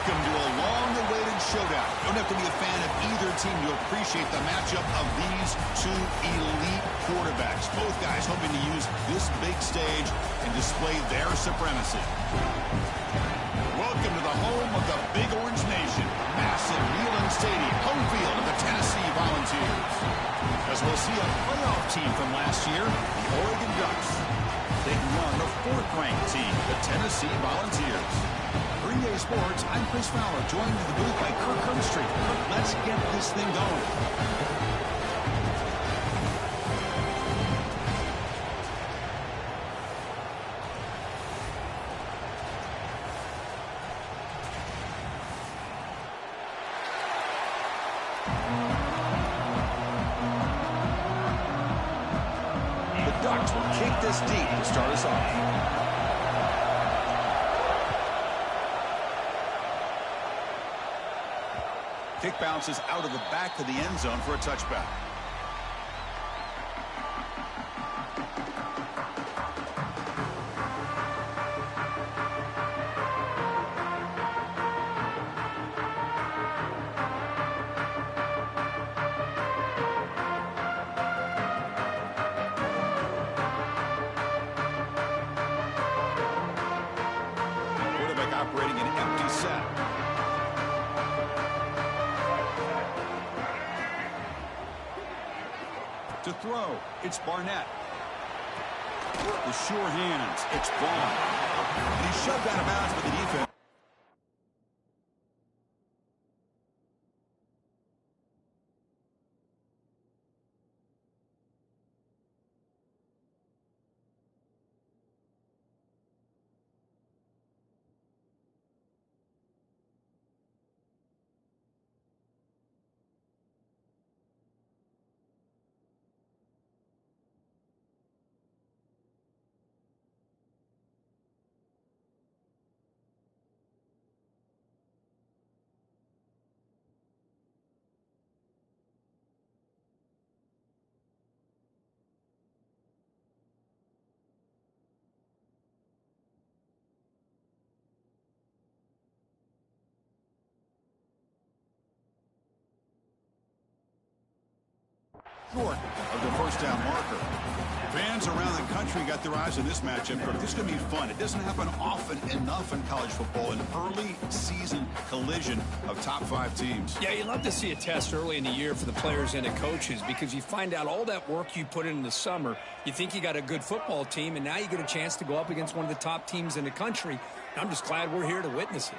Welcome to a long-awaited showdown. You don't have to be a fan of either team to appreciate the matchup of these two elite quarterbacks. Both guys hoping to use this big stage and display their supremacy. Welcome to the home of the Big Orange Nation. Massive Neyland Stadium, home field of the Tennessee Volunteers. As we'll see a playoff team from last year, the Oregon Ducks. Taking on the fourth-ranked team, the Tennessee Volunteers. Green Day Sports, I'm Chris Fowler, joined in the booth by Kirk Herbstreit. Kirk, let's get this thing going. The Ducks will kick this deep to start us off. Kick bounces out of the back of the end zone for a touchback. Quarterback operating an empty set. To throw, it's Barnett. The sure hands, it's Vaughn. And he's shoved out of bounds with the defense. Short of the first down marker. Fans around the country got their eyes on this matchup. This is going to be fun. It doesn't happen often enough in college football, an early season collision of top 5 teams. Yeah, you love to see a test early in the year for the players and the coaches because you find out all that work you put in the summer. You think you got a good football team, and now you get a chance to go up against one of the top teams in the country. I'm just glad we're here to witness it.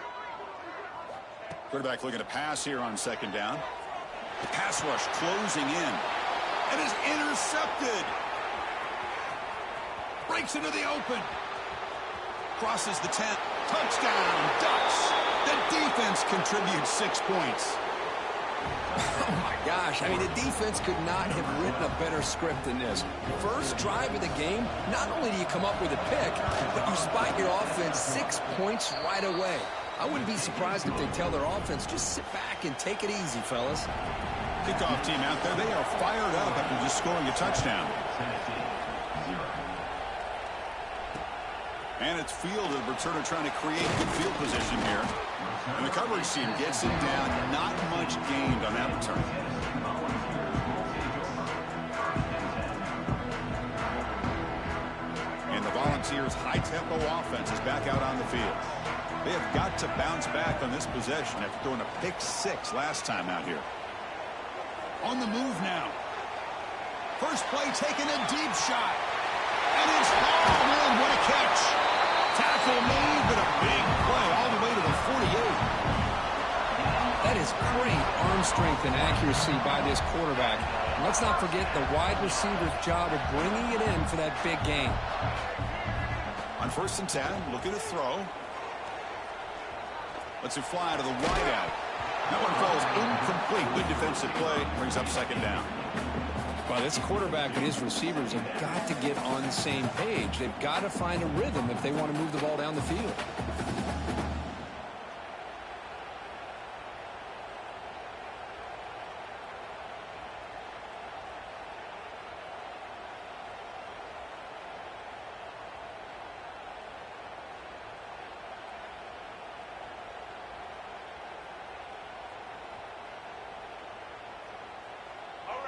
Quarterback looking to pass here on second down. The pass rush closing in. And is intercepted. Breaks into the open. Crosses the 10. Touchdown, Ducks. The defense contributes 6 points. Oh, my gosh. I mean, the defense could not have written a better script than this. First drive of the game, not only do you come up with a pick, but you spike your offense 6 points right away. I wouldn't be surprised if they tell their offense, just sit back and take it easy, fellas. Kickoff team out there, they are fired up after just scoring a touchdown. And it's fielded. Returner trying to create good field position here. And the coverage team gets it down. Not much gained on that return. And the Volunteers' high-tempo offense is back out on the field. They have got to bounce back on this possession after throwing a pick-6 last time out here. On the move now. First play taking a deep shot. And it's hauled in. What a catch. Tackle made, but a big play all the way to the 48. That is great arm strength and accuracy by this quarterback. And let's not forget the wide receiver's job of bringing it in for that big game. On 1st and 10, looking to throw. Lets it fly to the wideout. That one falls incomplete. Good defensive play. Brings up second down. Well, this quarterback and his receivers have got to get on the same page. They've got to find a rhythm if they want to move the ball down the field.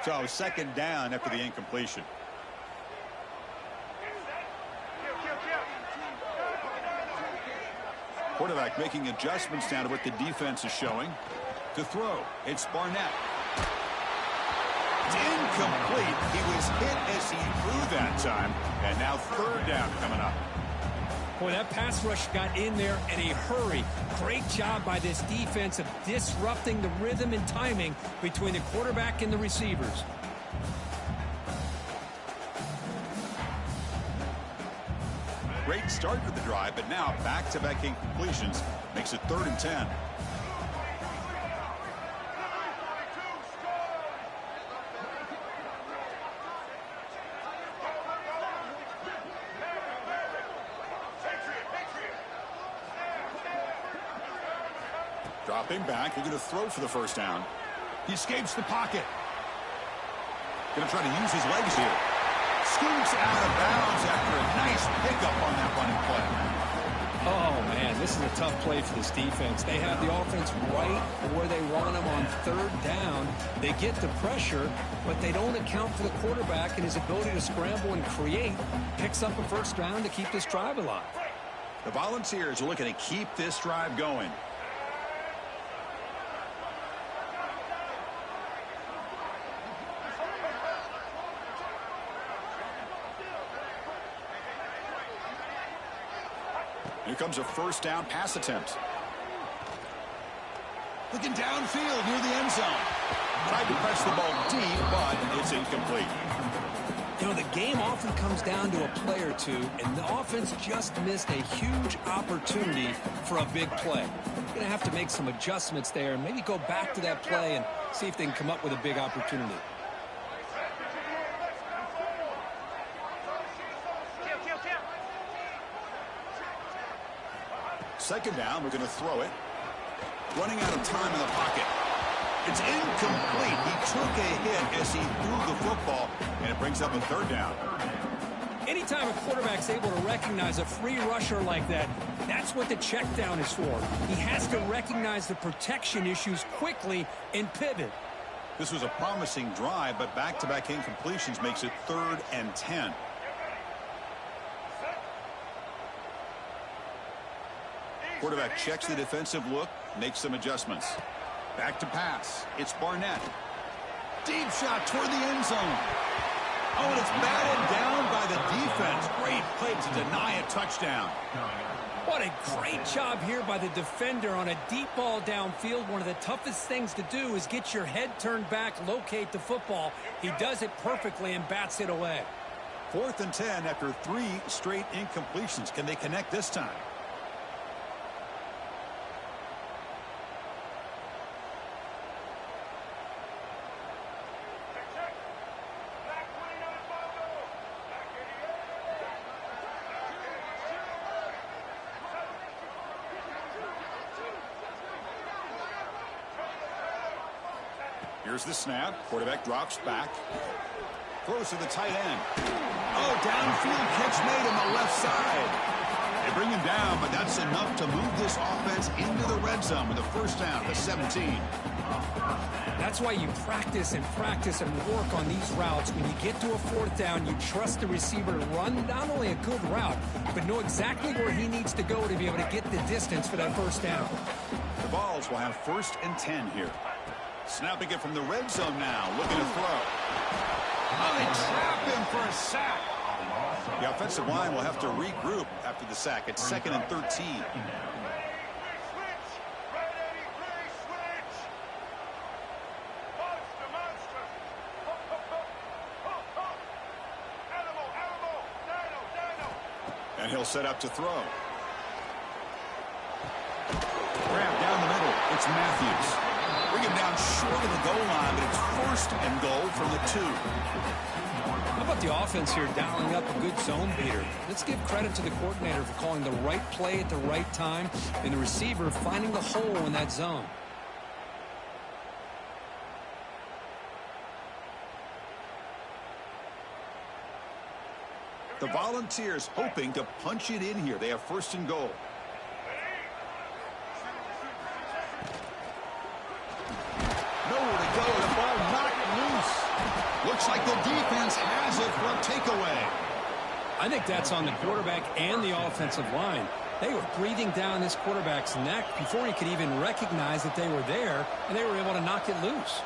So second down after the incompletion. Quarterback making adjustments down to what the defense is showing. To throw, it's Barnett. It's incomplete. He was hit as he threw that time. And now third down coming up. Boy, that pass rush got in there in a hurry. Great job by this defense of disrupting the rhythm and timing between the quarterback and the receivers. Great start for the drive, but now back-to-back incompletions makes it 3rd and 10. Dropping back, they're going to throw for the first down. He escapes the pocket. Going to try to use his legs here. Scoots out of bounds after a nice pickup on that running play. Oh, man, this is a tough play for this defense. They have the offense right where they want them on 3rd down. They get the pressure, but they don't account for the quarterback and his ability to scramble and create. Picks up a first down to keep this drive alive. The Volunteers are looking to keep this drive going. Here comes a first down pass attempt. Looking downfield near the end zone. Tried to press the ball deep, but it's incomplete. You know, the game often comes down to a play or two, and the offense just missed a huge opportunity for a big play. You're going to have to make some adjustments there and maybe go back to that play and see if they can come up with a big opportunity. Second down, we're going to throw it. Running out of time in the pocket. It's incomplete. He took a hit as he threw the football, and it brings up a 3rd down. Anytime a quarterback's able to recognize a free rusher like that, that's what the check down is for. He has to recognize the protection issues quickly and pivot. This was a promising drive, but back-to-back incompletions makes it 3rd and 10. Quarterback checks the defensive look, makes some adjustments. Back to pass. It's Barnett. Deep shot toward the end zone. Oh, and it's batted down by the defense. Great play to deny a touchdown. What a great job here by the defender on a deep ball downfield. One of the toughest things to do is get your head turned back, locate the football. He does it perfectly and bats it away. 4th and 10 after 3 straight incompletions. Can they connect this time? Here's the snap. Quarterback drops back. Throws to the tight end. Oh, downfield catch made on the left side. They bring him down, but that's enough to move this offense into the red zone with a first down to 17. That's why you practice and work on these routes. When you get to a 4th down, you trust the receiver to run not only a good route, but know exactly where he needs to go to be able to get the distance for that first down. The Vols will have 1st and 10 here. Snapping it from the red zone now, looking to throw. Oh, they trap him for a sack. The offensive line will have to regroup after the sack. It's 2nd and 13. And he'll set up to throw. Grab down the middle. It's Matthews. Bring him down short of the goal line, but it's 1st and goal from the 2. How about the offense here dialing up a good zone beater? Let's give credit to the coordinator for calling the right play at the right time and the receiver finding the hole in that zone. The Volunteers hoping to punch it in here. They have 1st and goal. Nowhere to go. The ball knocked loose. like the defense has it for a takeaway. I think that's on the quarterback and the offensive line. They were breathing down this quarterback's neck before he could even recognize that they were there, and they were able to knock it loose.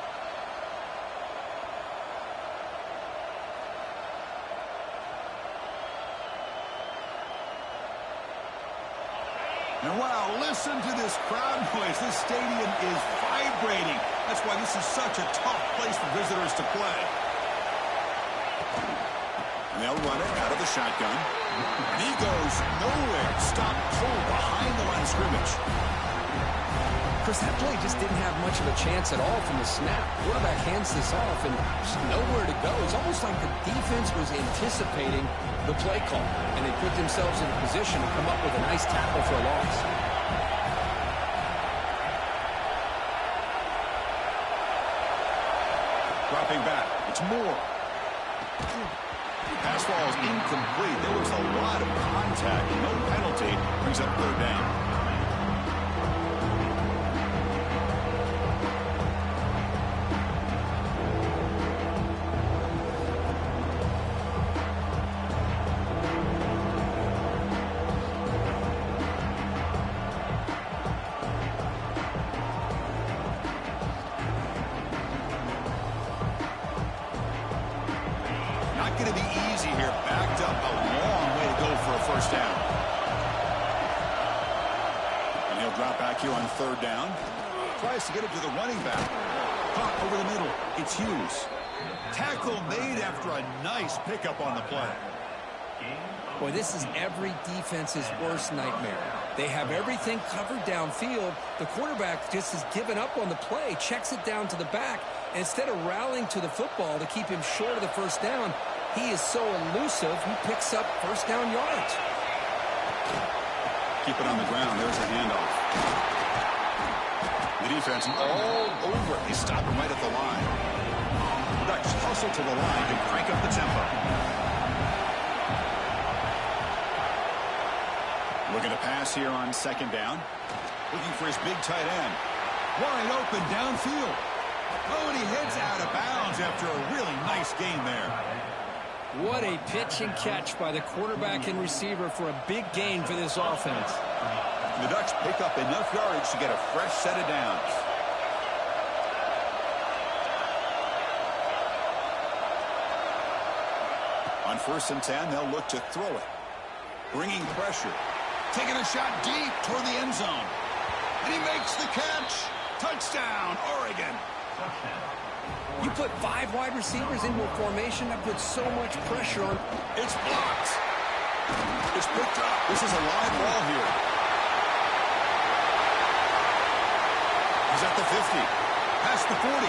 And wow, listen to this crowd noise. This stadium is vibrating. That's why this is such a tough place for visitors to play. And they'll run it out of the shotgun. And he goes nowhere. Stop cold behind the line of scrimmage. Chris, that play just didn't have much of a chance at all from the snap. Quarterback hands this off and just nowhere to go. It's almost like the defense was anticipating the play call, and they put themselves in a position to come up with a nice tackle for a loss. Dropping back. It's Moore. Pass ball is incomplete. There was a lot of contact. No penalty. Brings up third down. Not going to be easy here. Backed up a long way to go for a first down. And he'll drop back here on third down. Tries to get it to the running back. Caught over the middle. It's Hughes. Tackle made after a nice pickup on the play. Boy, this is every defense's worst nightmare. They have everything covered downfield. The quarterback just has given up on the play, checks it down to the back, and instead of rallying to the football to keep him short of the first down, he is so elusive, he picks up first down yards. Keep it on the ground. There's a handoff. The defense all over. They stop him right at the line. Ducks hustle to the line and crank up the tempo. Looking to pass here on second down. Looking for his big tight end. Wide open downfield. Oh, and he heads out of bounds after a really nice game there. What a pitch and catch by the quarterback and receiver for a big gain for this offense. The Ducks pick up enough yardage to get a fresh set of downs. On 1st and 10, they'll look to throw it. Bringing pressure. Taking a shot deep toward the end zone. And he makes the catch. Touchdown, Oregon. You put 5 wide receivers into a formation that puts so much pressure on. It's blocked. It's picked up. This is a live ball here. He's at the 50. Past the 40.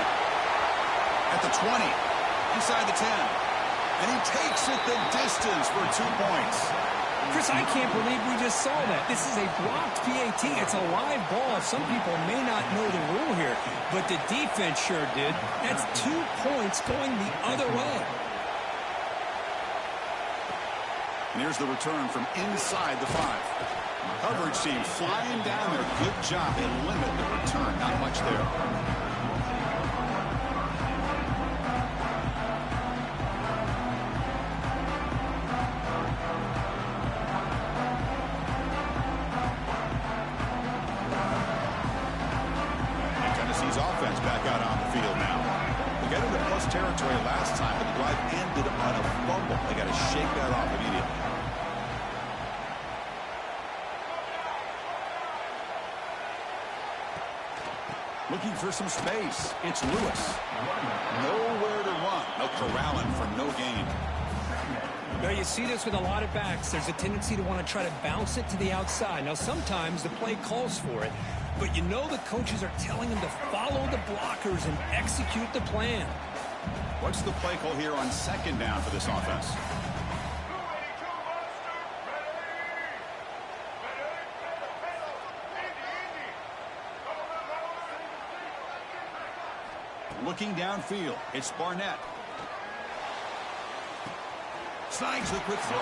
At the 20. Inside the 10. And he takes it the distance for 2 points. Chris, I can't believe we just saw that. This is a blocked PAT. It's a live ball. Some people may not know the rule here, but the defense sure did. That's 2 points going the other way. And here's the return from inside the 5. Coverage team flying down there. Good job. They limit the return. Not much there. Offense back out on the field now. They got into plus territory last time, but the drive ended on a fumble. They got to shake that off immediately. Looking for some space. It's Lewis. Nowhere to run. They'll corral him for no gain. Now, you see this with a lot of backs. There's a tendency to want to try to bounce it to the outside. Now, sometimes the play calls for it. But you know the coaches are telling them to follow the blockers and execute the plan. What's the play call here on second down for this offense? Looking downfield, it's Barnett. Snags the quick throw.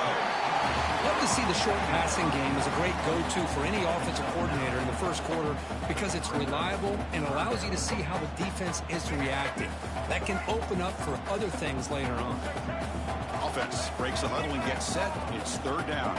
Love to see the short passing game as a great go-to for any offensive coordinator in the first first quarter because it's reliable and allows you to see how the defense is reacting. That can open up for other things later on. Offense breaks the huddle and gets set. It's third down.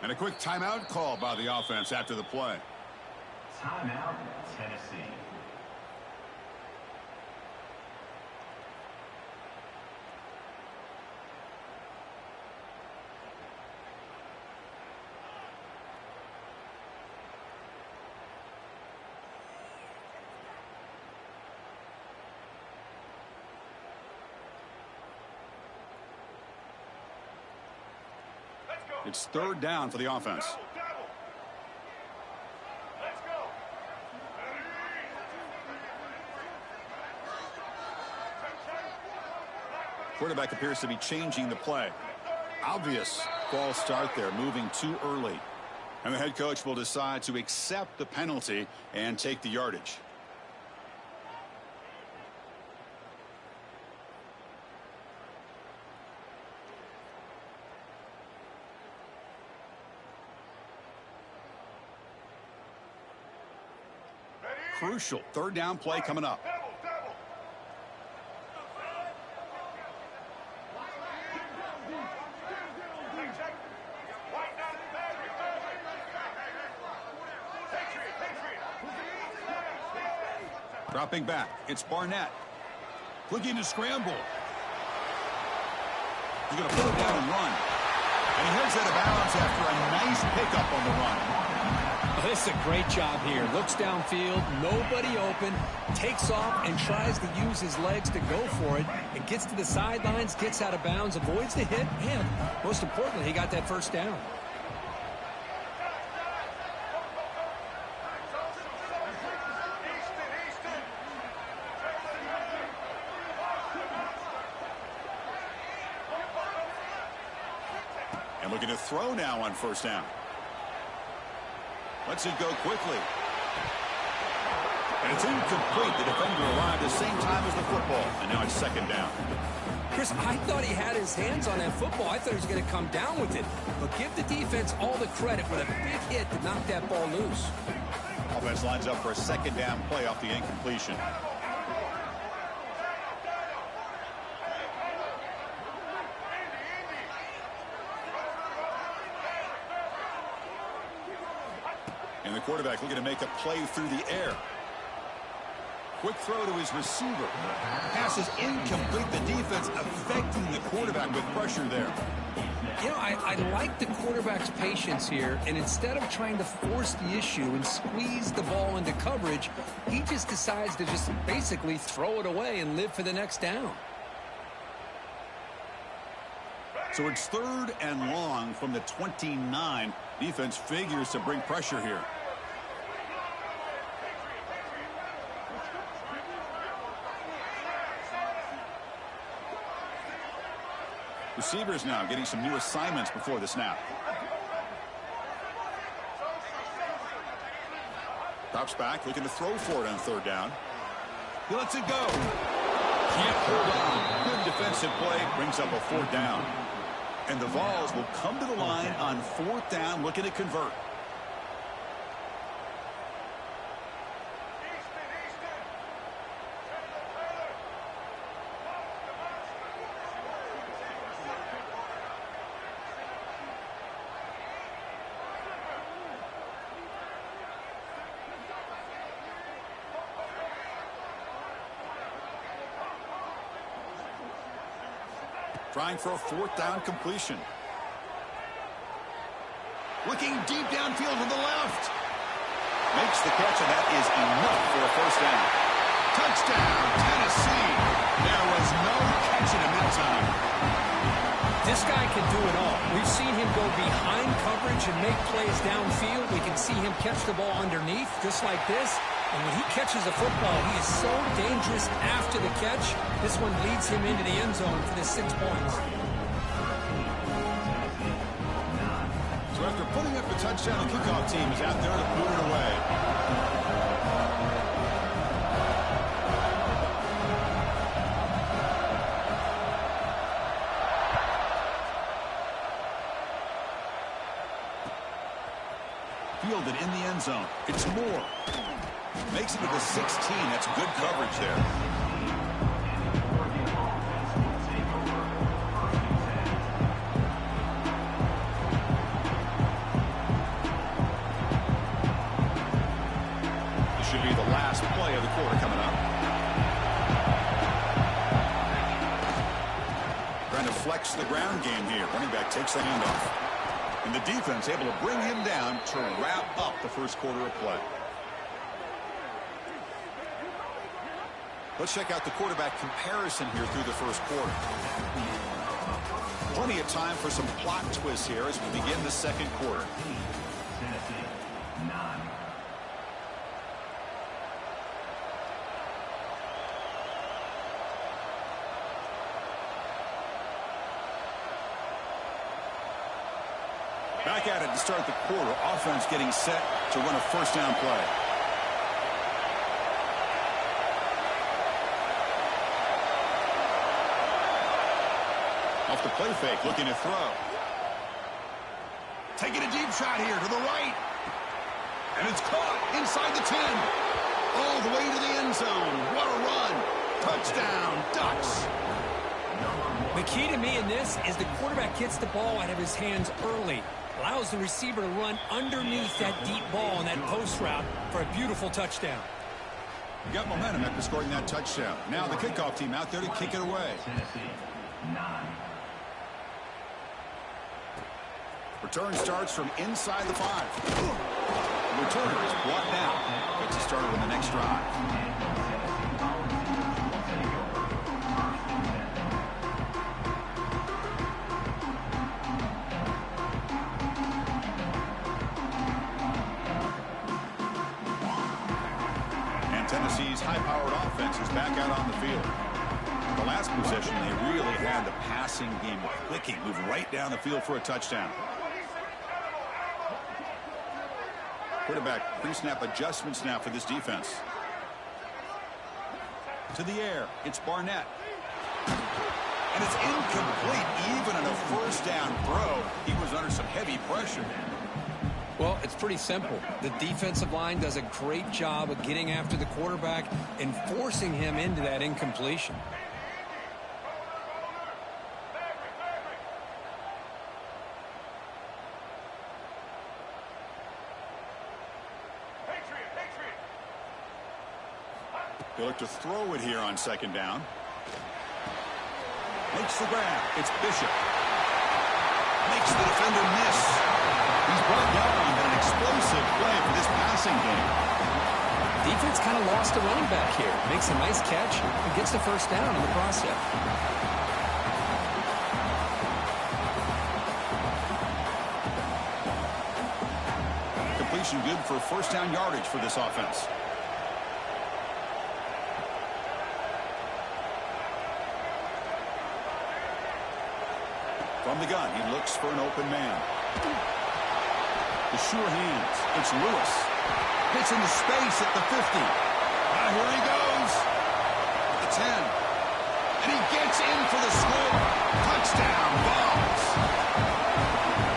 And a quick timeout called by the offense after the play. Timeout, Tennessee. It's third down for the offense. Let's go. Quarterback appears to be changing the play. Obvious false start there, moving too early. And the head coach will decide to accept the penalty and take the yardage. Crucial third down play coming up. Dropping back, it's Barnett. Looking to scramble. He's going to pull it down and run. And he heads out of bounds after a nice pickup on the run. This is a great job here. Looks downfield, nobody open, takes off and tries to use his legs to go for it. It gets to the sidelines, gets out of bounds, avoids the hit, and most importantly, he got that first down. And looking to throw now on first down. Lets it go quickly. And it's incomplete. The defender arrived the same time as the football. And now it's second down. Chris, I thought he had his hands on that football. I thought he was going to come down with it. But give the defense all the credit with a big hit to knock that ball loose. Offense lines up for a second down play off the incompletion. And the quarterback looking to make a play through the air. Quick throw to his receiver. Pass is incomplete. The defense affecting the quarterback with pressure there. You know, I like the quarterback's patience here, and instead of trying to force the issue and squeeze the ball into coverage, he just decides to just basically throw it away and live for the next down. So it's third and long from the 29. Defense figures to bring pressure here. Receivers now getting some new assignments before the snap. Drops back, looking to throw for it on third down. He lets it go. Can't hold on. Good defensive play, brings up a fourth down. And the Vols will come to the line on fourth down, looking to convert. Trying for a fourth down completion. Looking deep downfield to the left. Makes the catch, and that is enough for a first down. Touchdown, Tennessee. There was no catching him that time. This guy can do it all. We've seen him go behind coverage and make plays downfield. We can see him catch the ball underneath, just like this. And when he catches a football, he is so dangerous after the catch. This one leads him into the end zone for the 6 points. So after putting up a touchdown, the kickoff team is out there to boot it away. Fielded in the end zone. It's Moore. Makes it to the 16. That's good coverage there. This should be the last play of the quarter coming up. Trying to flex the ground game here. Running back takes the handoff. And the defense able to bring him down to wrap up the first quarter of play. Let's check out the quarterback comparison here through the first quarter. Plenty of time for some plot twists here as we begin the second quarter. Tennessee, 9. Back at it to start the quarter. Offense getting set to run a first down play. Off the play fake, looking to throw. Taking a deep shot here to the right. And it's caught inside the 10. All the way to the end zone. What a run. Touchdown, Ducks. The key to me in this is the quarterback gets the ball out of his hands early. Allows the receiver to run underneath that deep ball in that post route for a beautiful touchdown. Got momentum after scoring that touchdown. Now the kickoff team out there to kick it away. Tennessee, 9. Return starts from inside the 5. The returner is brought down. Gets it started on the next drive. Tennessee's high-powered offense is back out on the field. The last possession, they really had the passing game clicking, moved right down the field for a touchdown. Quarterback pre-snap adjustments now for this defense. To the air, it's Barnett. And it's incomplete. Even on a first down throw, he was under some heavy pressure. Well, it's pretty simple. The defensive line does a great job of getting after the quarterback and forcing him into that incompletion. They look to throw it here on second down. Makes the grab. It's Bishop. Makes the defender miss. He's brought down on an explosive play for this passing game. Defense kind of lost a running back here. Makes a nice catch and gets the first down in the process. Completion good for first down yardage for this offense. From the gun, he looks for an open man. The sure hands. It's Lewis. Hits into space at the 50. Now here he goes. At the 10. And he gets in for the score. Touchdown, Vols.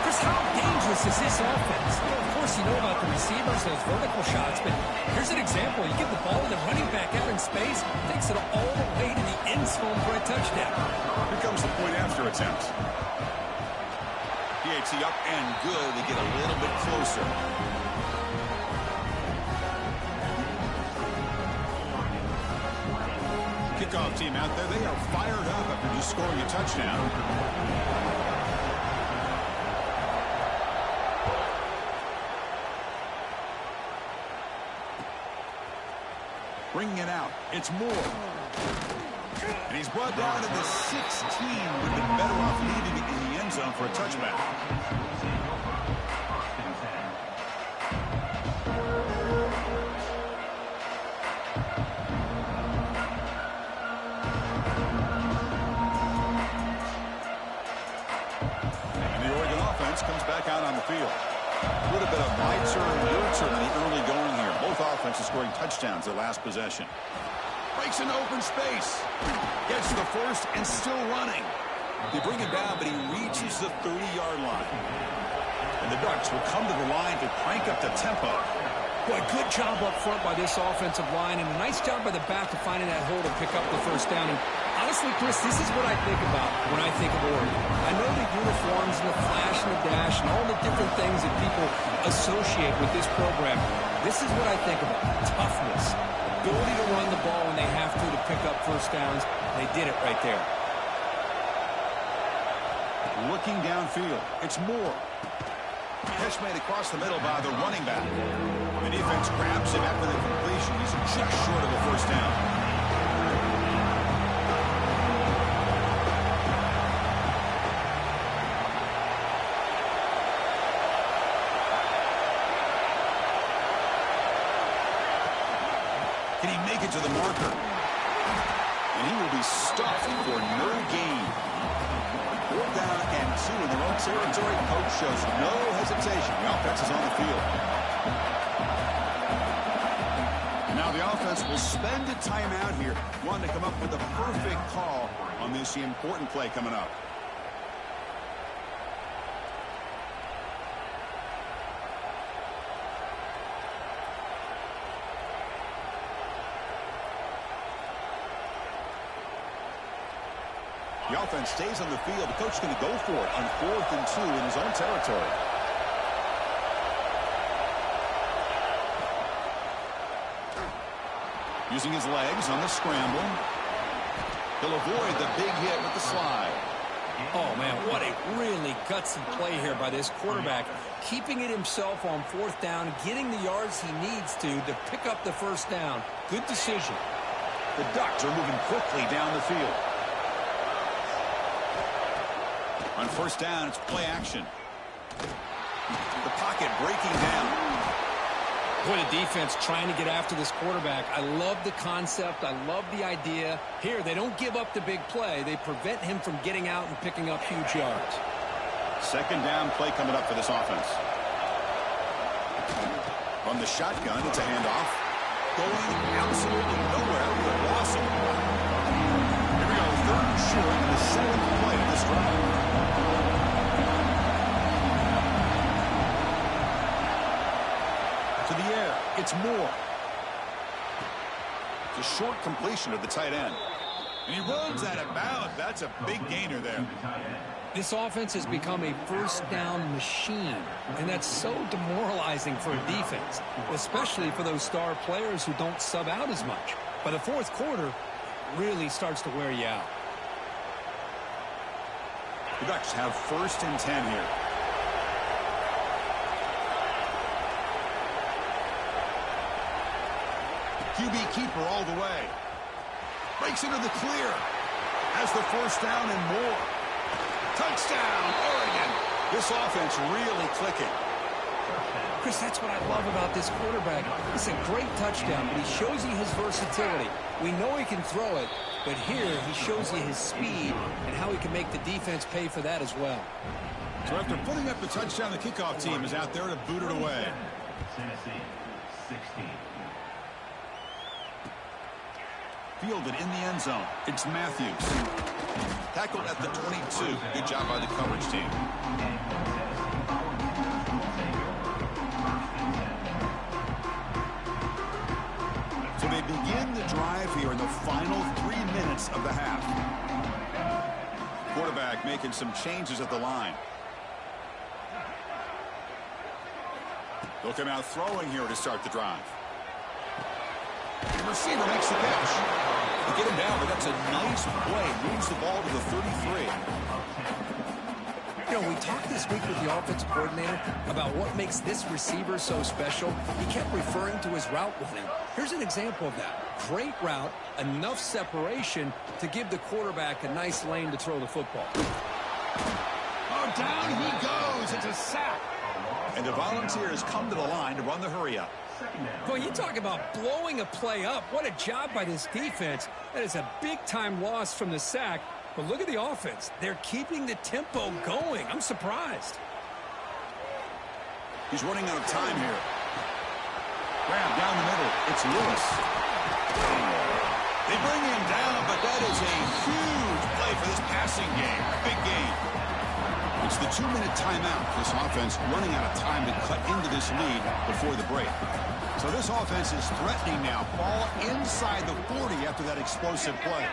Chris, how dangerous is this offense? You know, of course, you know about the receivers, those vertical shots, but here's an example. You give the ball to the running back out in space, takes it all the way to the end zone for a touchdown. Here comes the point after attempt. PAT up and good to get a little bit closer. Kickoff team out there, they are fired up after just scoring a touchdown. Bringing it out, it's Moore. And he's brought down to the 16. Would have been better off leaving it in the end zone for a touchback. offense comes back out on the field. A little bit of my turn, your turn in the early going here. Both offenses scoring touchdowns their last possession. Breaks into open space. Gets to the first and still running. They bring him down, but he reaches the 30-yard line. And the Ducks will come to the line to crank up the tempo. Boy, good job up front by this offensive line, and a nice job by the back of finding that hole to pick up the first down. And honestly, Chris, this is what I think about when I think of Oregon. I know the uniforms and the flash and the dash and all the different things that people associate with this program. This is what I think about. Toughness. Ability to run the ball when they have to pick up first downs. They did it right there. Looking downfield, it's Moore. Catch made across the middle by the running back. The defense grabs him after the completion. He's just short of a first down. Can he make it to the marker? And he will be stuffed for no gain. 4th down and 2 in their own territory. Coach shows no hesitation. The offense is on the field. Now the offense will spend a timeout here, wanting to come up with a perfect call on this important play coming up. The offense stays on the field. The coach is going to go for it on 4th and 2 in his own territory. Using his legs on the scramble. He'll avoid the big hit with the slide. Oh, man, what a really gutsy play here by this quarterback. Keeping it himself on 4th down, getting the yards he needs to pick up the first down. Good decision. The Ducks are moving quickly down the field. On 1st down, it's play action. The pocket breaking down. Boy, the defense trying to get after this quarterback. I love the concept. I love the idea. Here, they don't give up the big play. They prevent him from getting out and picking up huge yards. 2nd down play coming up for this offense. From the shotgun, it's a handoff. Going absolutely nowhere with a loss of the ball. Here we go, 3rd and short in the 7th play of this drive. To the air, it's Moore. It's a short completion of the tight end. And he runs out of bounds. That's a big gainer there. This offense has become a first down machine, and that's so demoralizing for a defense, especially for those star players who don't sub out as much. By the 4th quarter, it really starts to wear you out. The Ducks have 1st and 10 here. QB keeper all the way. Breaks into the clear. Has the first down and more. Touchdown, Oregon. This offense really clicking. Chris, that's what I love about this quarterback. It's a great touchdown, but he shows you his versatility. We know he can throw it, but here he shows you his speed and how he can make the defense pay for that as well. So after putting up the touchdown, the kickoff team is out there to boot it away. Tennessee, 16. Fielded in the end zone. It's Matthews. Tackled at the 22. Good job by the coverage team. So they begin the drive here in the final 3 minutes of the half. Quarterback making some changes at the line. They'll come out throwing here to start the drive. The receiver makes the catch. They get him down, but that's a nice play. Moves the ball to the 33. You know, we talked this week with the offensive coordinator about what makes this receiver so special. He kept referring to his route running. Here's an example of that. Great route, enough separation to give the quarterback a nice lane to throw the football. Oh, down he goes. It's a sack. And the Volunteers come to the line to run the hurry-up. Boy, you talk about blowing a play up. What a job by this defense. That is a big-time loss from the sack. But look at the offense. They're keeping the tempo going. I'm surprised. He's running out of time here. Grab down the middle. It's Lewis. They bring him down, but that is a huge play for this passing game. Big game. It's the 2-minute timeout. This offense running out of time to cut into this lead before the break. So this offense is threatening now. Ball inside the 40 after that explosive play.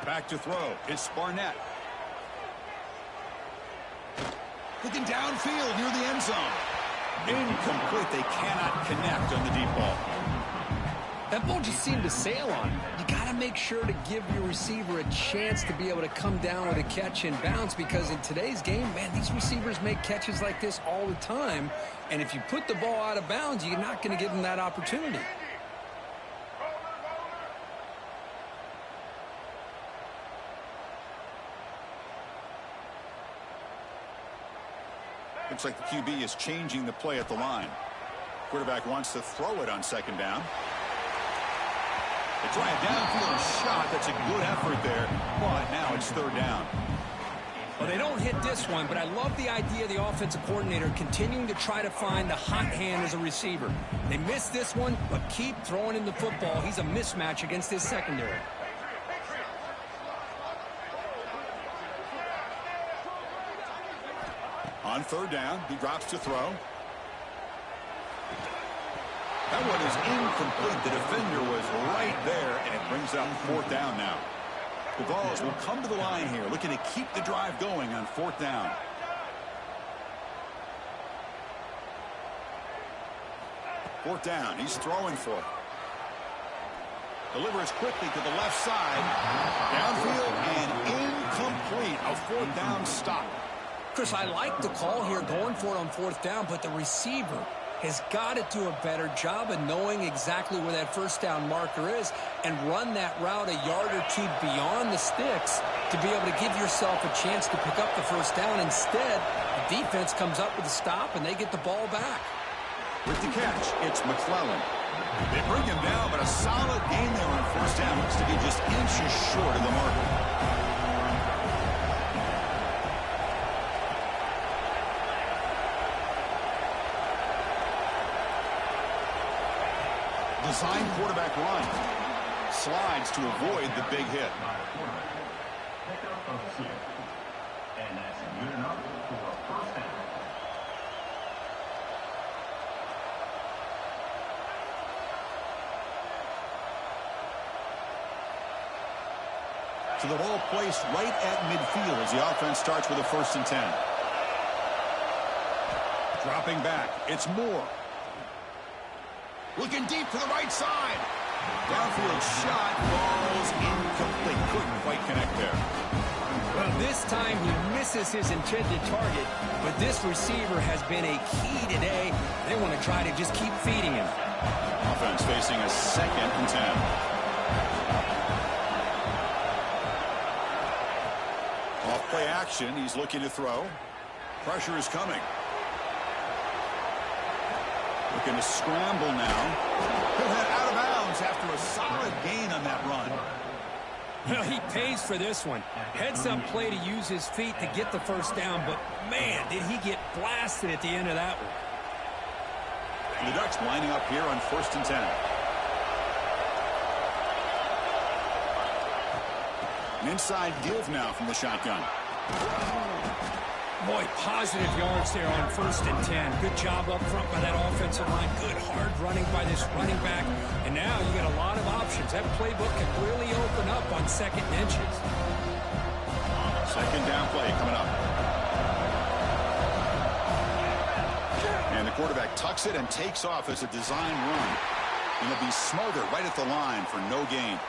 Back to throw. It's Barnett. Looking downfield near the end zone. Incomplete. They cannot connect on the deep ball. That ball just seemed to sail on him. You got to make sure to give your receiver a chance to be able to come down with a catch and bounce, because in today's game, man, these receivers make catches like this all the time. And if you put the ball out of bounds, you're not going to give them that opportunity. Looks like the QB is changing the play at the line. Quarterback wants to throw it on second down. They try a downfield shot. That's a good effort there, but now it's third down. Well, they don't hit this one, but I love the idea of the offensive coordinator continuing to try to find the hot hand as a receiver. They missed this one, but keep throwing him the football. He's a mismatch against his secondary. On third down, he drops to throw. That one is incomplete. The defender was right there, and it brings up fourth down now. The Vols will come to the line here, looking to keep the drive going on fourth down. Fourth down, he's throwing for it. Delivers quickly to the left side. Downfield and incomplete. A fourth down stop. Chris, I like the call here, going for it on fourth down, but the receiver has got to do a better job of knowing exactly where that first down marker is and run that route a yard or two beyond the sticks to be able to give yourself a chance to pick up the first down. Instead, the defense comes up with a stop, and they get the ball back. With the catch, it's McClellan. They bring him down, but a solid gain there on first down. Looks to be just inches short of the marker. Design quarterback run. Slides to avoid the big hit. Pickup of 6. And that's good enough for first down. So the ball placed right at midfield as the offense starts with a 1st and 10. Dropping back. It's Moore. Looking deep to the right side. Downfield shot. Ball's incomplete. Couldn't quite connect there. Well, this time he misses his intended target, but this receiver has been a key today. They want to try to just keep feeding him. Offense facing a 2nd and 10. Off play action. He's looking to throw. Pressure is coming. Looking to scramble now. He'll head out of bounds after a solid gain on that run. Well, he pays for this one. Heads-up play to use his feet to get the first down, but, man, did he get blasted at the end of that one. The Ducks lining up here on 1st and 10. An inside give now from the shotgun. Boy, positive yards there on 1st and 10. Good job up front by that offensive line. Good hard running by this running back. And now you got a lot of options. That playbook can really open up on 2nd and inches. 2nd down play coming up. And the quarterback tucks it and takes off as a design run. And he'll be smothered right at the line for no gain.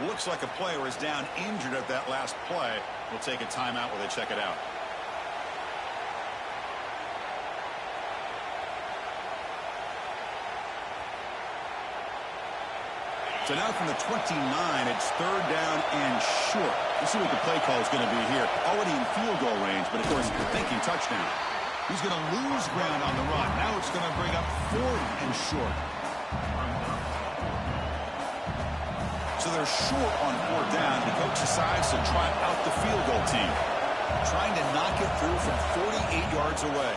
Looks like a player is down injured at that last play. We'll take a timeout while they check it out. So now from the 29, it's 3rd down and short. Let's see what the play call is going to be here. Already in field goal range, but of course, thinking touchdown. He's going to lose ground on the run. Now it's going to bring up 4th and short. So they're short on 4th down. The coach decides to try out the field goal team, trying to knock it through from 48 yards away.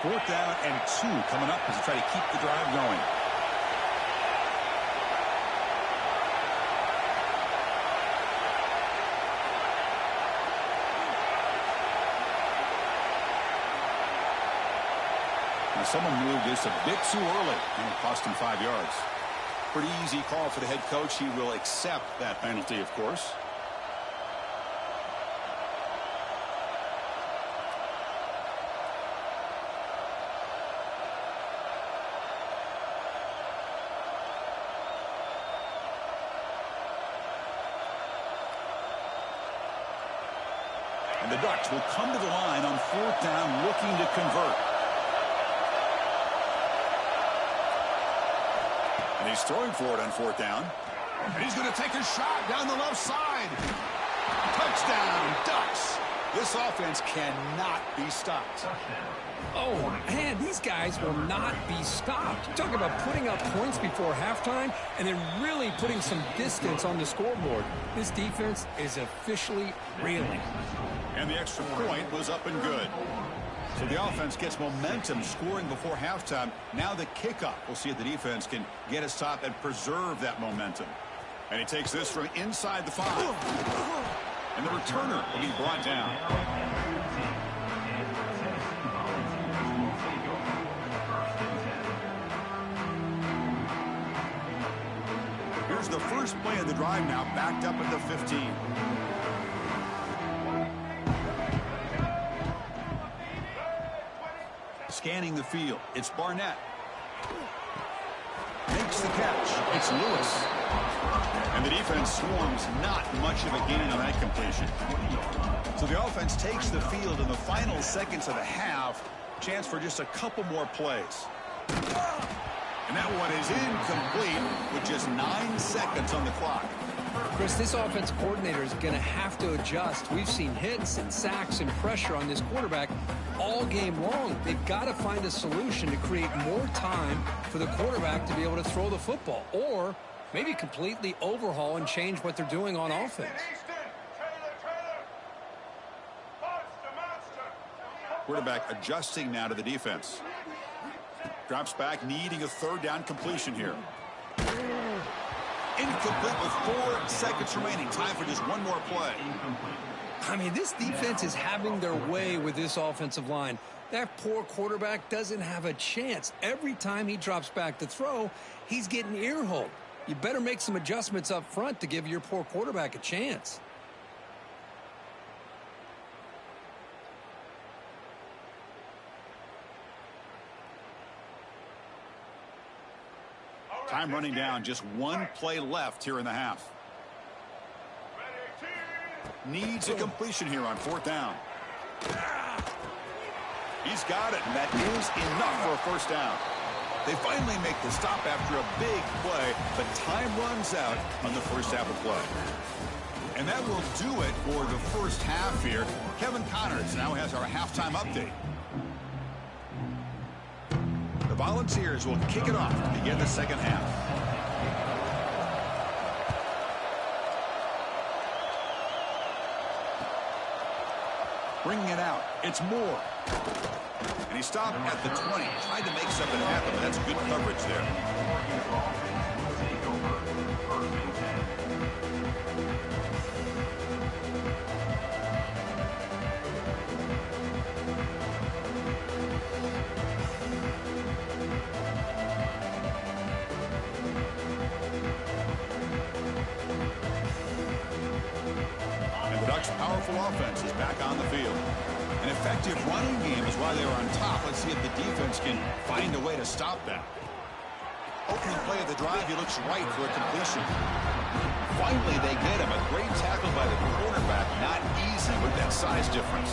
Fourth down and 2 coming up as they try to keep the drive going. Now someone moved this a bit too early, and it cost him 5 yards. Pretty easy call for the head coach. He will accept that penalty, of course. And the Ducks will come to the line on 4th down, looking to convert. And he's throwing for it on 4th down. And he's going to take a shot down the left side. Touchdown, Ducks. This offense cannot be stopped. Oh, man, these guys will not be stopped. Talk about putting up points before halftime and then really putting some distance on the scoreboard. This defense is officially reeling. And the extra point was up and good. So the offense gets momentum scoring before halftime. Now the kickoff. We'll see if the defense can get a stop and preserve that momentum. And he takes this from inside the 5. And the returner will be brought down. Here's the first play of the drive now, backed up at the 15. Scanning the field. It's Barnett. Makes the catch. It's Lewis. And the defense swarms, not much of a gain on that completion. So the offense takes the field in the final seconds of the half. Chance for just a couple more plays. And that one is incomplete with just 9 seconds on the clock. Chris, this offense coordinator is going to have to adjust. We've seen hits and sacks and pressure on this quarterback all game long. They've got to find a solution to create more time for the quarterback to be able to throw the football, or maybe completely overhaul and change what they're doing on offense. Quarterback adjusting now to the defense. Drops back, needing a 3rd down completion here. Incomplete with 4 seconds remaining. Time for just one more play. I mean, this defense is having their way with this offensive line. That poor quarterback doesn't have a chance. Every time he drops back to throw, he's getting ear-holed. You better make some adjustments up front to give your poor quarterback a chance. Time running down, just one play left here in the half. Needs a completion here on 4th down. He's got it, and that is enough for a 1st down. They finally make the stop after a big play, but time runs out on the first half of play. And that will do it for the first half here. Kevin Connors now has our halftime update. The Volunteers will kick it off to begin the second half. Bringing it out, it's Moore. And he stopped at the 20, tried to make something happen, but that's good coverage there. Powerful offense is back on the field. An effective running game is why they are on top. Let's see if the defense can find a way to stop that. Opening play of the drive, he looks right for a completion. Finally, they get him. A great tackle by the quarterback. Not easy with that size difference.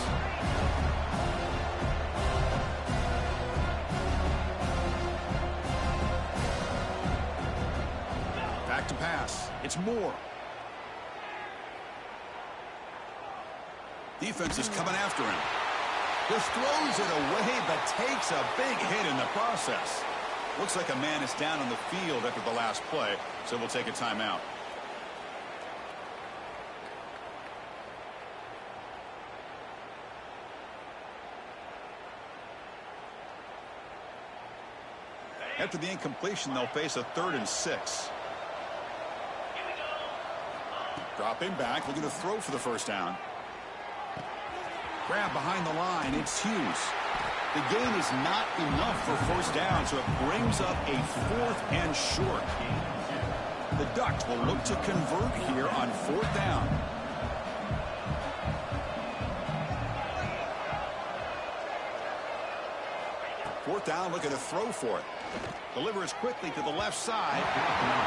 Back to pass. It's Moore. Defense is coming after him. Just throws it away, but takes a big hit in the process. Looks like a man is down on the field after the last play, so we'll take a timeout. After the incompletion, they'll face a 3rd and 6. Dropping back, looking to throw for the first down. Grab behind the line, it's Hughes. The gain is not enough for first down, so it brings up a 4th and short. The Ducks will look to convert here on 4th down. Fourth down, looking to throw for it. Delivers quickly to the left side.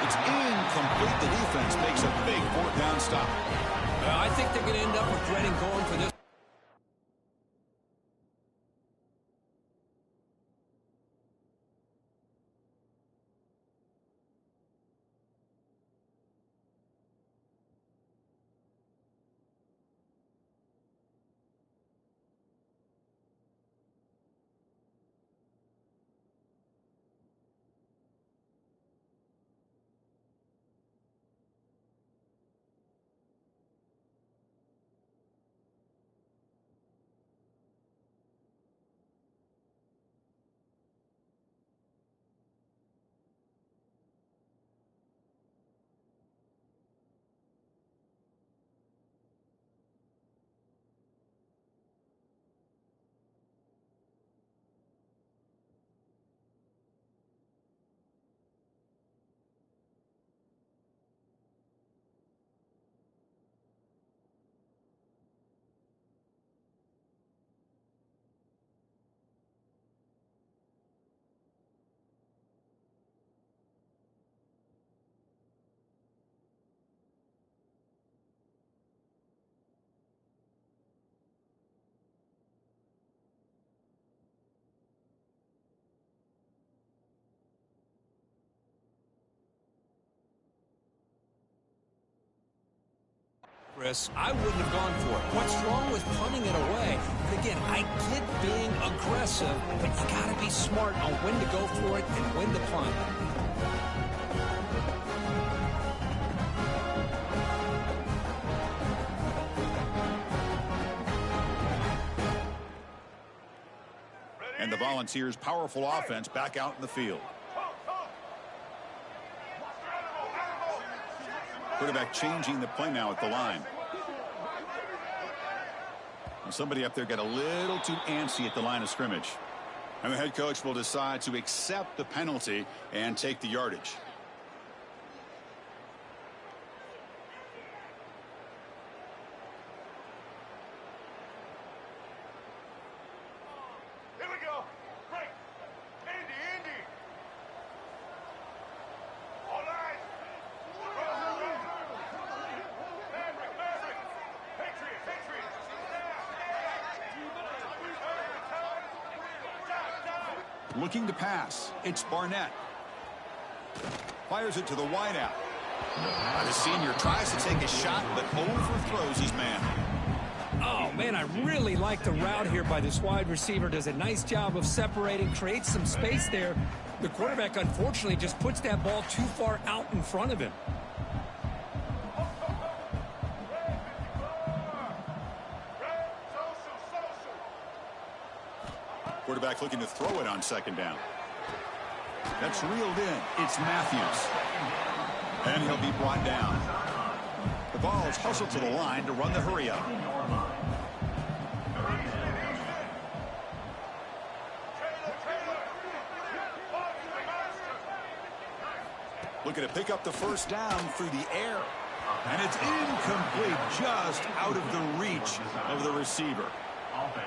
It's incomplete. The defense makes a big 4th down stop. I think they're going to end up regretting going for this. Chris, I wouldn't have gone for it. What's wrong with punting it away? And again, I get being aggressive, but you got to be smart on when to go for it and when to punt. And the Volunteers' powerful offense back out in the field. Quarterback changing the play now at the line. And somebody up there got a little too antsy at the line of scrimmage. And the head coach will decide to accept the penalty and take the yardage. Looking to pass. It's Barnett. Fires it to the wideout. The senior tries to take a shot, but overthrows his man. Oh, man, I really like the route here by this wide receiver. Does a nice job of separating, creates some space there. The quarterback, unfortunately, just puts that ball too far out in front of him. Quarterback looking to throw it on 2nd down. That's reeled in. It's Matthews. And he'll be brought down. The ball is hustled to the line to run the hurry up. Looking to pick up the first down through the air. And it's incomplete, just out of the reach of the receiver.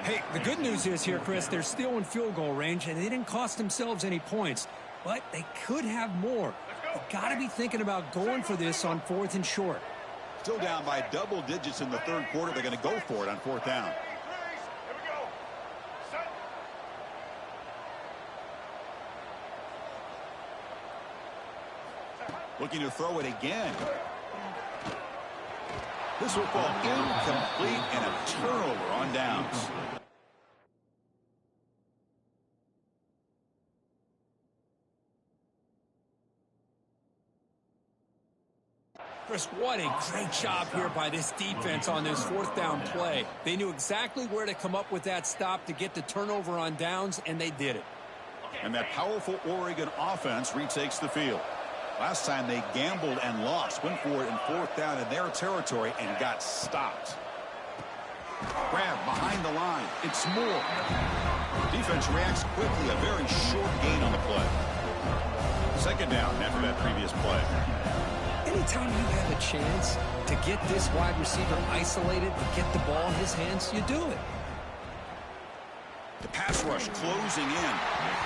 Hey, the good news is here, Chris, they're still in field goal range, and they didn't cost themselves any points. but they could have more. You got to be thinking about going for this on 4th and short. Still down by double digits in the third quarter. They're going to go for it on 4th down. Looking to throw it again. This will fall incomplete and a turnover on downs. Chris, what a great job here by this defense on this 4th down play. They knew exactly where to come up with that stop to get the turnover on downs, and they did it. And that powerful Oregon offense retakes the field. Last time they gambled and lost, went for it in 4th down in their territory and got stopped. Grab behind the line. It's Moore. Defense reacts quickly. A very short gain on the play. 2nd down after that previous play. Anytime you have a chance to get this wide receiver isolated, to get the ball in his hands, you do it. The pass rush closing in.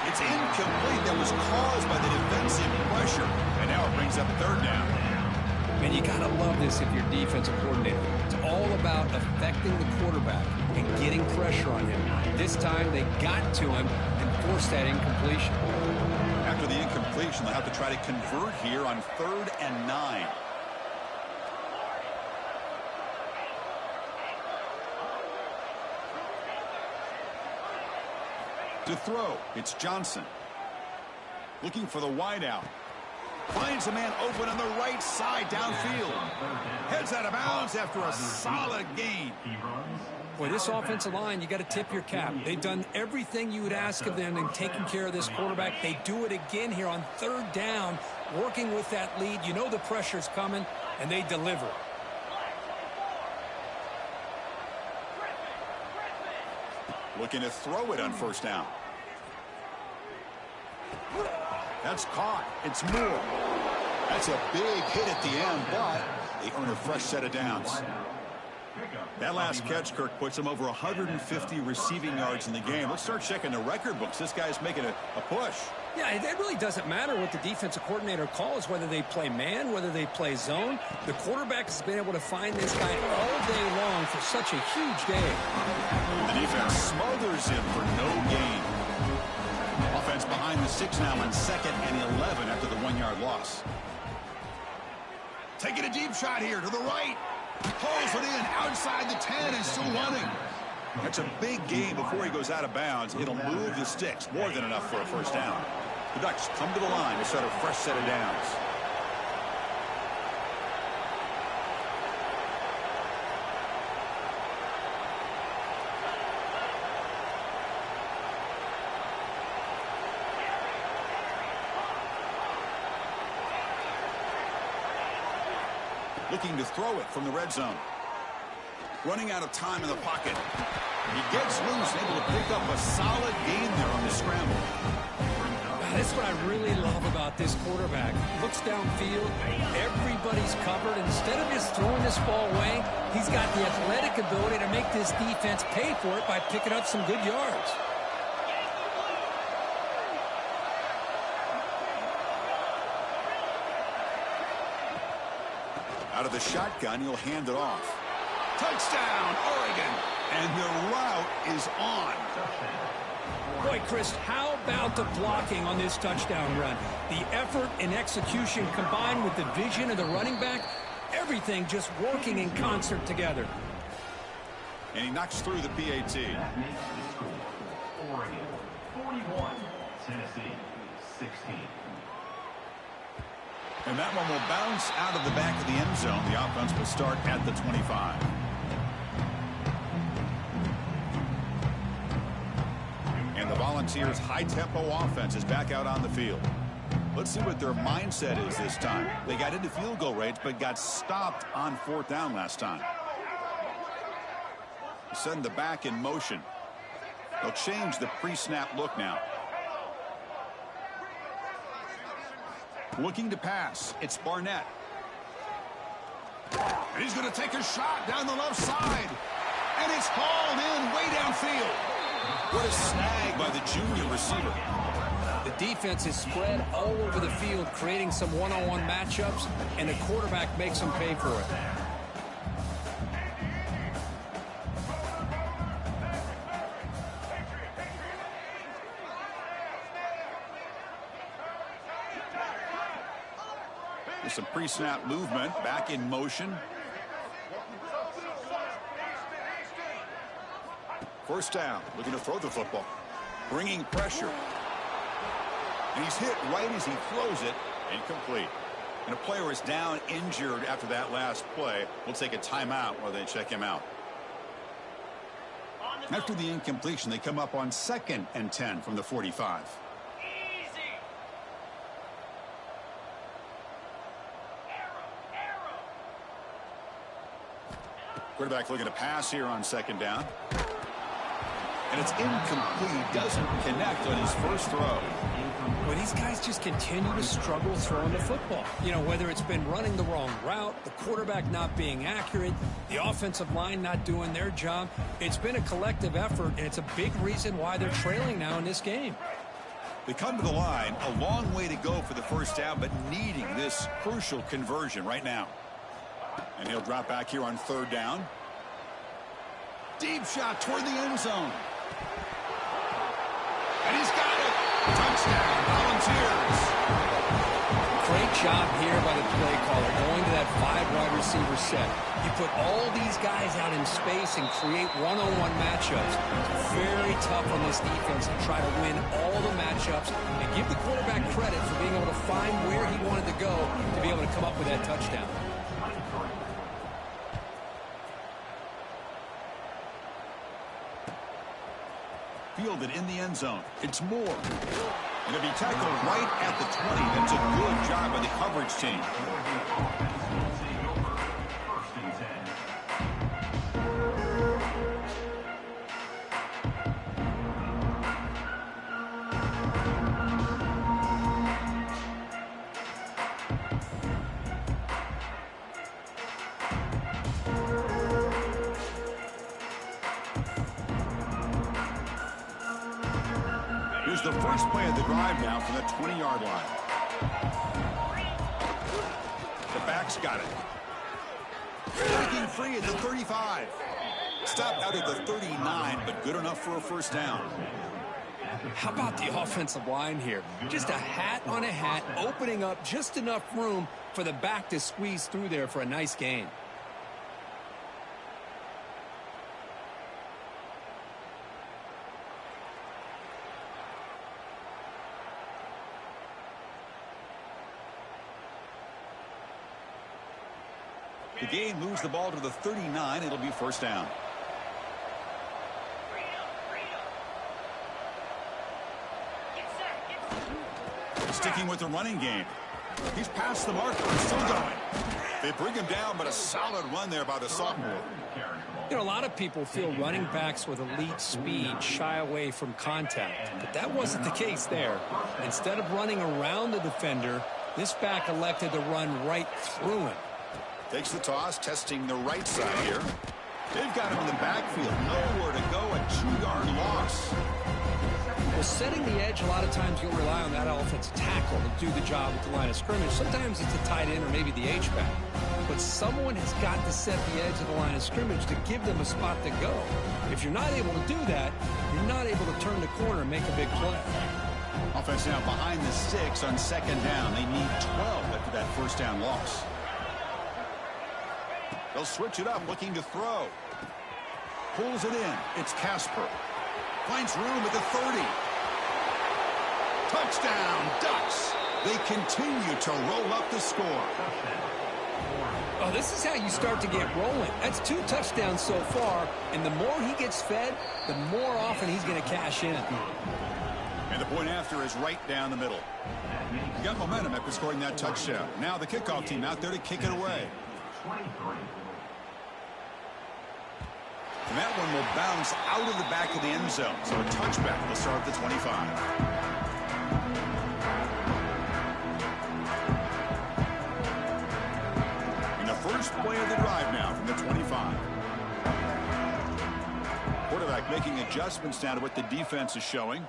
It's incomplete. That was caused by the defensive pressure. And now it brings up 3rd down. And you got to love this if you're defensive coordinator. It's all about affecting the quarterback and getting pressure on him. This time they got to him and forced that incompletion. After the incompletion, they'll have to try to convert here on 3rd and 9. To throw, it's Johnson. Looking for the wideout. Finds a man open on the right side downfield. Heads out of bounds after a solid gain. Boy, this offensive line, you got to tip your cap. They've done everything you would ask of them in taking care of this quarterback. They do it again here on 3rd down, working with that lead. You know the pressure's coming, and they deliver. Looking to throw it on 1st down. That's caught. It's Moore. That's a big hit at the end, but they earn a fresh set of downs. That last catch, Kirk, puts him over 150 receiving yards in the game. Let's start checking the record books. This guy's making a push. Yeah, it really doesn't matter what the defensive coordinator calls, whether they play man, whether they play zone. The quarterback has been able to find this guy all day long for such a huge day. The defense smothers him for no gain. Offense behind the 6 now on 2nd and 11 after the 1-yard loss. Taking a deep shot here to the right. Pulls it in outside the 10 and still running. That's a big gain before he goes out of bounds. It'll move the sticks. More than enough for a 1st down. The Ducks come to the line to start a fresh set of downs. Looking to throw it from the red zone. Running out of time in the pocket. He gets loose, able to pick up a solid gain there on the scramble. That's what I really love about this quarterback. Looks downfield, everybody's covered. Instead of just throwing this ball away, he's got the athletic ability to make this defense pay for it by picking up some good yards. Out of the shotgun, he'll hand it off. Touchdown, Oregon! And the route is on. Boy, Chris, how about the blocking on this touchdown run? The effort and execution combined with the vision of the running back, everything just working in concert together. And he knocks through the PAT. Oregon 41, Tennessee 16. And that one will bounce out of the back of the end zone. The offense will start at the 25. And the Volunteers' high-tempo offense is back out on the field. Let's see what their mindset is this time. They got into field goal range, but got stopped on 4th down last time. Send the back in motion. They'll change the pre-snap look now. Looking to pass. It's Barnett. And he's going to take a shot down the left side. And it's hauled in way downfield. What a snag by the junior receiver. The defense is spread all over the field, creating some one-on-one matchups, and the quarterback makes them pay for it. There's some pre-snap movement, back in motion. First down, looking to throw the football. Bringing pressure. And he's hit right as he throws it. Incomplete. And a player is down injured after that last play. We'll take a timeout while they check him out. After the incompletion, they come up on 2nd and 10 from the 45. Quarterback looking to pass here on 2nd down. And it's incomplete. Doesn't connect on his first throw. Well, these guys just continue to struggle throwing the football. You know, whether it's been running the wrong route, the quarterback not being accurate, the offensive line not doing their job. It's been a collective effort, and it's a big reason why they're trailing now in this game. They come to the line, a long way to go for the first down, but needing this crucial conversion right now. And he'll drop back here on 3rd down. Deep shot toward the end zone. And he's got it. Touchdown, Volunteers. Great job here by the play caller, going to that 5-wide receiver set. You put all these guys out in space and create one-on-one matchups. It's very tough on this defense to try to win all the matchups and give the quarterback credit for being able to find where he wanted to go to be able to come up with that touchdown. Fielded in the end zone. It's Moore. And it'll be tackled right at the 20. That's a good job by the coverage team. Here's the first play of the drive now from the 20-yard line. The back's got it. Breaking free at the 35. Stopped out at the 39, but good enough for a first down. How about the offensive line here? Just a hat on a hat, opening up just enough room for the back to squeeze through there for a nice gain. The game moves the ball to the 39. It'll be first down. Sticking with the running game. He's past the marker. Still going. They bring him down, but a solid run there by the sophomore. You know, a lot of people feel running backs with elite speed shy away from contact, but that wasn't the case there. Instead of running around the defender, this back elected to run right through him. Takes the toss, testing the right side here. They've got him in the backfield. Nowhere to go, a 2-yard loss. Well, setting the edge, a lot of times you'll rely on that offensive tackle to do the job at the line of scrimmage. Sometimes it's a tight end or maybe the H-back. But someone has got to set the edge of the line of scrimmage to give them a spot to go. If you're not able to do that, you're not able to turn the corner and make a big play. Offense now behind the 6 on 2nd down. They need 12 after that first down loss. They'll switch it up, looking to throw. Pulls it in. It's Casper. Finds room at the 30. Touchdown, Ducks. They continue to roll up the score. Oh, this is how you start to get rolling. That's 2 touchdowns so far, and the more he gets fed, the more often he's going to cash in. And the point after is right down the middle. He got momentum after scoring that touchdown. Now the kickoff team out there to kick it away. And that one will bounce out of the back of the end zone. So a touchback will start at the 25. And the first play of the drive now from the 25. Quarterback making adjustments now to what the defense is showing.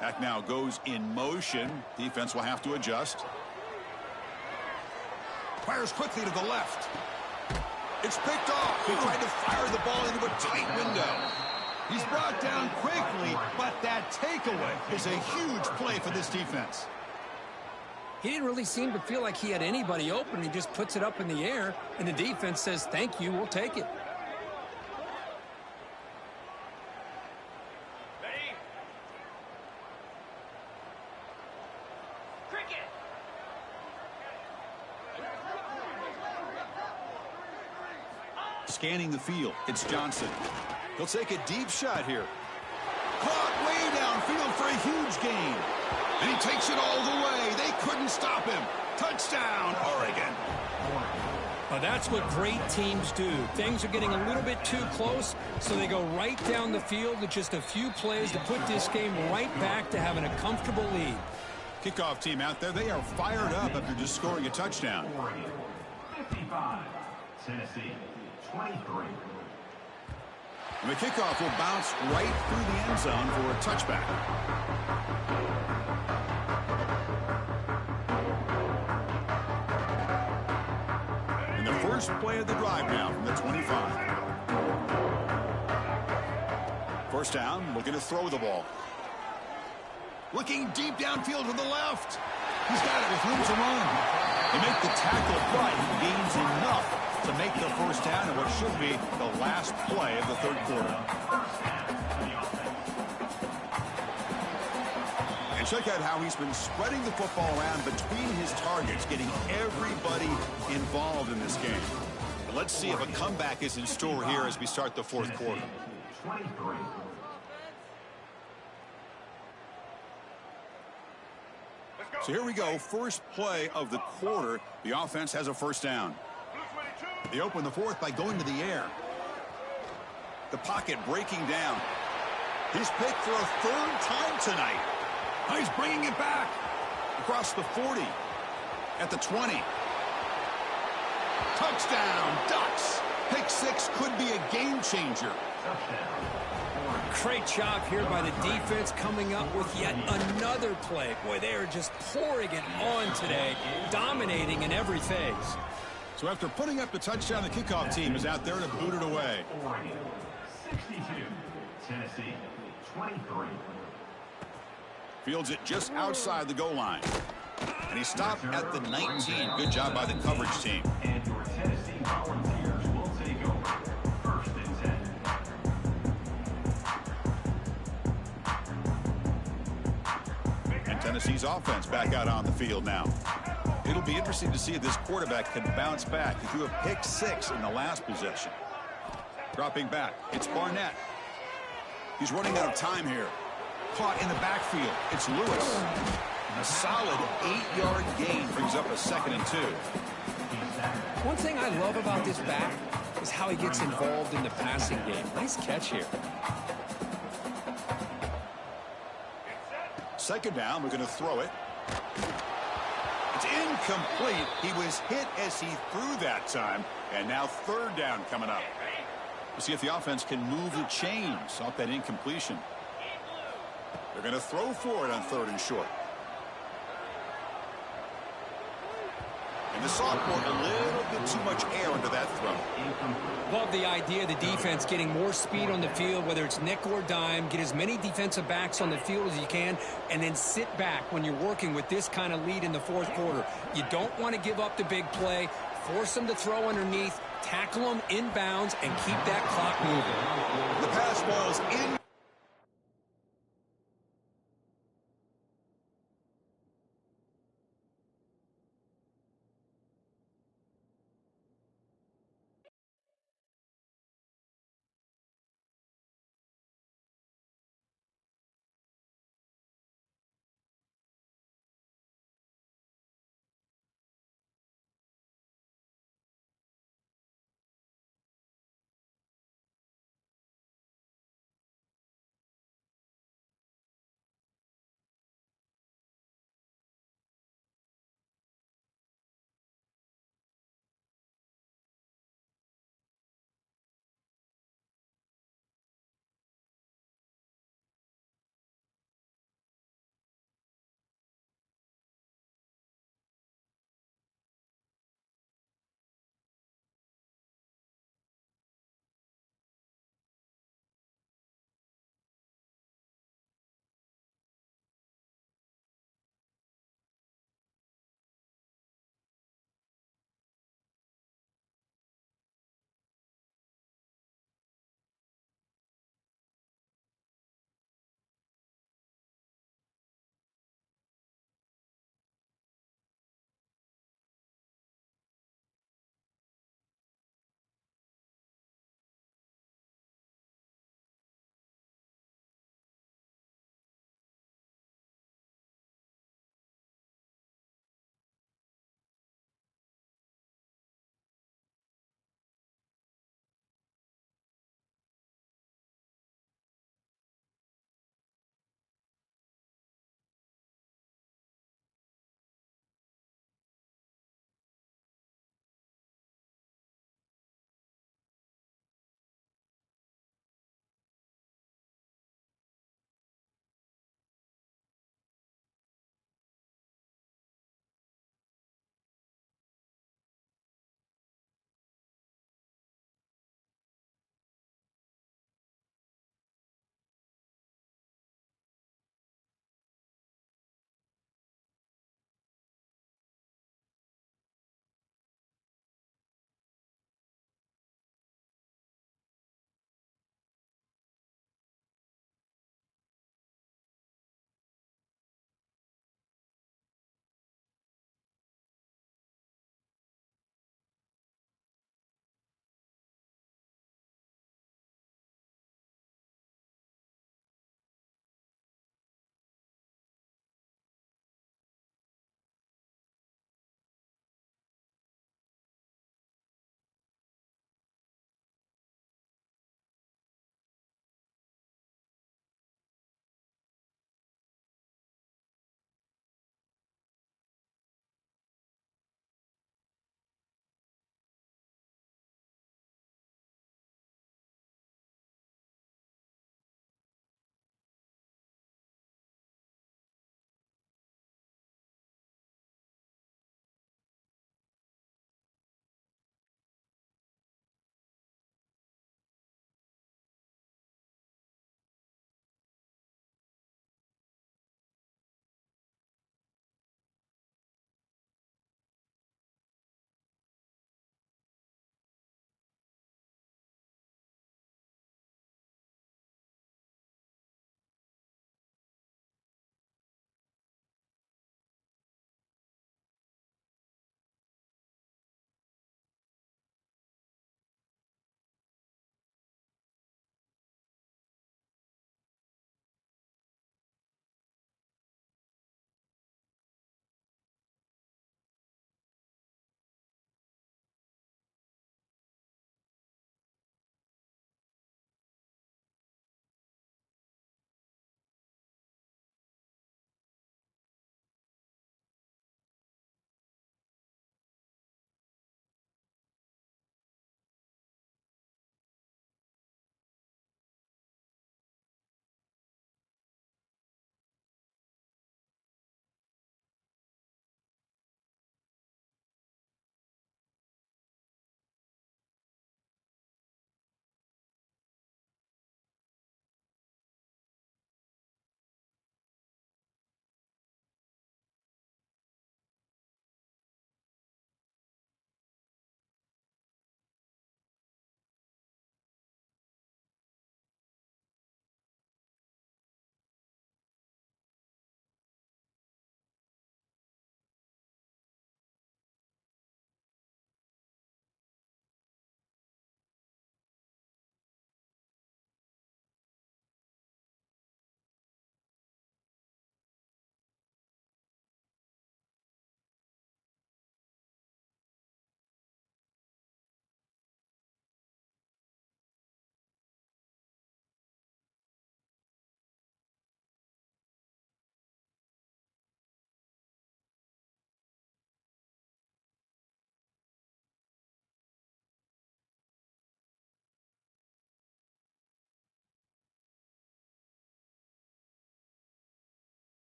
Back now goes in motion. Defense will have to adjust. Fires quickly to the left. It's picked off. He tried to fire the ball into a tight window. He's brought down quickly, but that takeaway is a huge play for this defense. He didn't really seem to feel like he had anybody open. He just puts it up in the air, and the defense says, thank you, we'll take it. Scanning the field, it's Johnson. He'll take a deep shot here. Caught way downfield for a huge gain. And he takes it all the way. They couldn't stop him. Touchdown, Oregon. Well, that's what great teams do. Things are getting a little bit too close, so they go right down the field with just a few plays to put this game right back to having a comfortable lead. Kickoff team out there, they are fired up after just scoring a touchdown. Oregon 55, Tennessee 23. And the kickoff will bounce right through the end zone for a touchback. And the first play of the drive now from the 25. First down, looking to throw the ball. Looking deep downfield to the left. He's got it with room to run. They make the tackle, but he gains enough to make the first down in what should be the last play of the third quarter. And check out how he's been spreading the football around between his targets, getting everybody involved in this game. And let's see if a comeback is in store here as we start the fourth quarter. 23. So here we go, first play of the quarter. The offense has a first down. They open the fourth by going to the air. The pocket breaking down. He's picked for a third time tonight. Now he's bringing it back. Across the 40. At the 20. Touchdown, Ducks. Pick six could be a game changer. Great job here by the defense coming up with yet another play. Boy, they are just pouring it on today, dominating in every phase. So after putting up the touchdown, the kickoff team is out there to boot it away. Oregon 62, Tennessee 23. Fields it just outside the goal line. And he stopped at the 19. Good job by the coverage team. And your Tennessee Volunteers will take over. First and 10. And Tennessee's offense back out on the field now. It'll be interesting to see if this quarterback can bounce back. He threw a pick six in the last possession. Dropping back, it's Barnett. He's running out of time here. Caught in the backfield, it's Lewis. A solid 8-yard gain brings up a 2nd and 2. One thing I love about this back is how he gets involved in the passing game. Nice catch here. Second down, we're going to throw it. It's incomplete. He was hit as he threw that time. And now third down coming up. We'll see if the offense can move the chains off that incompletion. They're going to throw for it on 3rd and short. And the sophomore, a little bit too much air into that throw. Love the idea of the defense getting more speed on the field, whether it's nickel or dime. Get as many defensive backs on the field as you can, and then sit back when you're working with this kind of lead in the fourth quarter. You don't want to give up the big play. Force them to throw underneath, tackle them inbounds, and keep that clock moving. The pass ball is in.